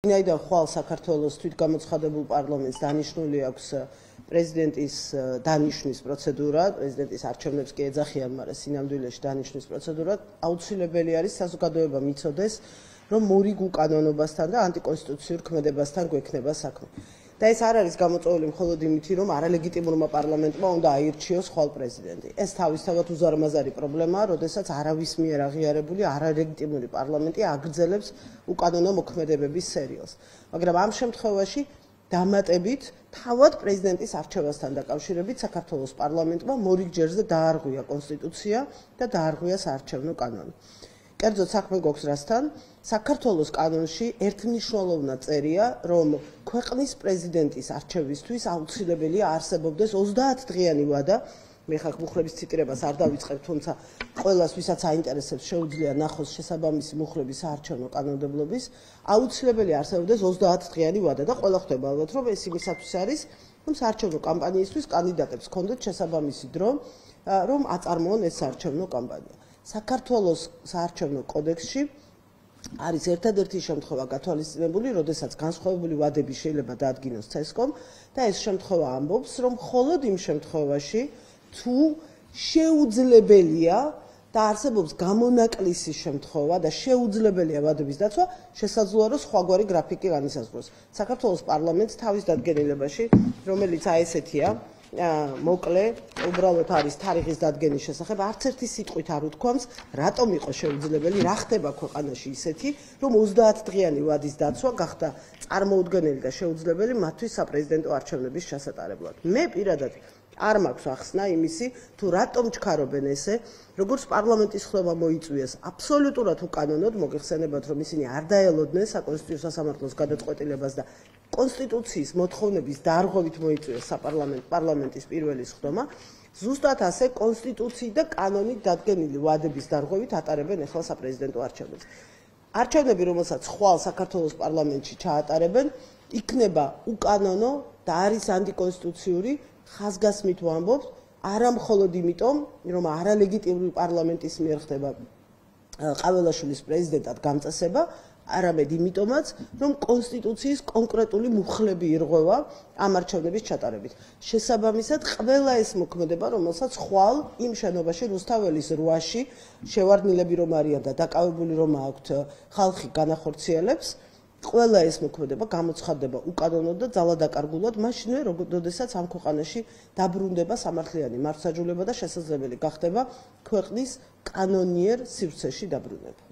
ვინაიდან ხვალ საქართველოს თვითგამოცხადებულ პარლამენტს დანიშნული აქვს პრეზიდენტის დანიშვნის პროცედურა, პრეზიდენტის არჩევნებს კი ეძახიან, მაგრამ სინამდვილეში დანიშვნის პროცედურა, აუცილებელი არის საზოგადოება მიცოდეს, რომ მორიგ უკანონობასთან და ანტიკონსტიტუციურ ქმედებასთან გვექნება საქმე. და ეს არ არის გამოწვეული მხოლოდ იმითი, რომ არალეგიტიმურმა პარლამენტმა უნდა აირჩიოს ხვალ პრეზიდენტი. ეს თავისთავად უზარმაზარი პრობლემაა, როდესაც არავის მიერ აღიარებული არალეგიტიმური პარლამენტი აგრძელებს უკანონო მოქმედებების სერიალს. მაგრამ ამ შემთხვევაში დამატებით თავად პრეზიდენტის არჩევასთან დაკავშირებით საქართველოს პარლამენტმა მორიგ ჯერზე დაარღვია კონსტიტუცია და დაარღვია საარჩევნო კანონი. კერძოდ საქმე გვაქვს რასთან? საქართველოს კანონში ერთმნიშვნელოვნად წერია, რომ ქვეყნის პრეზიდენტის არჩევისთვის აუცილებელია არსებობდეს 30 დღიანი ვადა. მე ხახ მუხლების ციტირებას არ დავიწყებ, თუმცა ყველას, ვისაც აინტერესებს, შეუძლია ნახოს შესაბამისი მუხლების საარჩევნო კანონმდებლობის. აუცილებელი არსებობდეს 30 დღიანი ვადა და ყველა ხვდება ალბათ, რომ ეს იმისათვის არის, რომ საარჩევნო კამპანიისთვის კანდიდატებს ჰქონდეთ შესაბამისი დრო, რომ აწარმოონ ეს საარჩევნო კამპანია. საქართველოს საარჩევნო კოდექსში არის ერთადერთი შემთხვევა გათვალისწინებული, როდესაც განსხვავებული ვადები შეიძლება დაადგინოს CESCOM და ეს შემთხვევა ამბობს, რომ მხოლოდ იმ შემთხვევაში, თუ შეუძლებელია და არსებობს გამონაკლისის შემთხვევა და შეუძლებელია ვადების დაცვა, შესაძლოა რომ სხვაგვარი გრაფიკი განისაზღვროს. საქართველოს პარლამენტს თავის დადგენილებაში, რომელიც აი ესეთია, მოკლე, უბრალოდ არის თარიღის დადგენის შესახებ, არც ერთი სიტყვით არ უთქვამს, რატომ იყო შეუძლებელი, რა ხდება ქვეყანაში ისეთი, რომ 30 დღიანი ვადის დაცვა გახდა წარმოუდგენელი და შეუძლებელი მათთვის საპრეზიდენტო არჩევნების ჩასატარებლად. მე პირადად არ მაქვს ახსნა იმისი, თუ რატომ ჩქარობენ ესე, როგორც პარლამენტის ხდება მოიწვიეს აბსოლუტურად უკანონოდ, მოგეხსენებათ, რომ ისინი არ დაელოდნენ საკონსტიტუციო სასამართლოს გადაწყვეტილებას და კონსტიტუციის მოთხოვნების დარღვევით მოიწვიეს პარლამენტის პირველი სხდომა, ზუსტად ასე კონსტიტუციით და კანონით დადგენილი ვადების დარღვევით ატარებენ ახლა საპრეზიდენტო არჩევნებს. არჩევნები, რომელსაც ხვალ საქართველოს პარლამენტში ჩაატარებენ, იქნება უკანონო და არის ანტიკონსტიტუციური. ხაზგასმით ვამბობ, არა მხოლოდ იმიტომ, რომ არალეგიტიმური პარლამენტის მიერ ხდება ყაველაშვილის პრეზიდენტად გამწესება, არამედ იმიტომაც, რომ კონსტიტუციის კონკრეტული მუხლები ირღვევა ამ არჩევნების ჩატარებით. შესაბამისად, ყველა ეს მოქმედება, რომელსაც ხვალ იმ შენობაში რუსთაველის 8-ში შევარდნილები რომ არიან და დაკავებული რომ აქვთ ხალხი განახორციელებს, ყველა ეს მოქმედება გამოცხადდება უკანონოდ და ძალადაკარგულად მაშინვე, როდესაც ამ ქვეყანაში დაბრუნდება სამართლიანი მართლმსაჯულება და შესაძლებელი გახდება ქვეყნის კანონიერ სივრცეში დაბრუნება.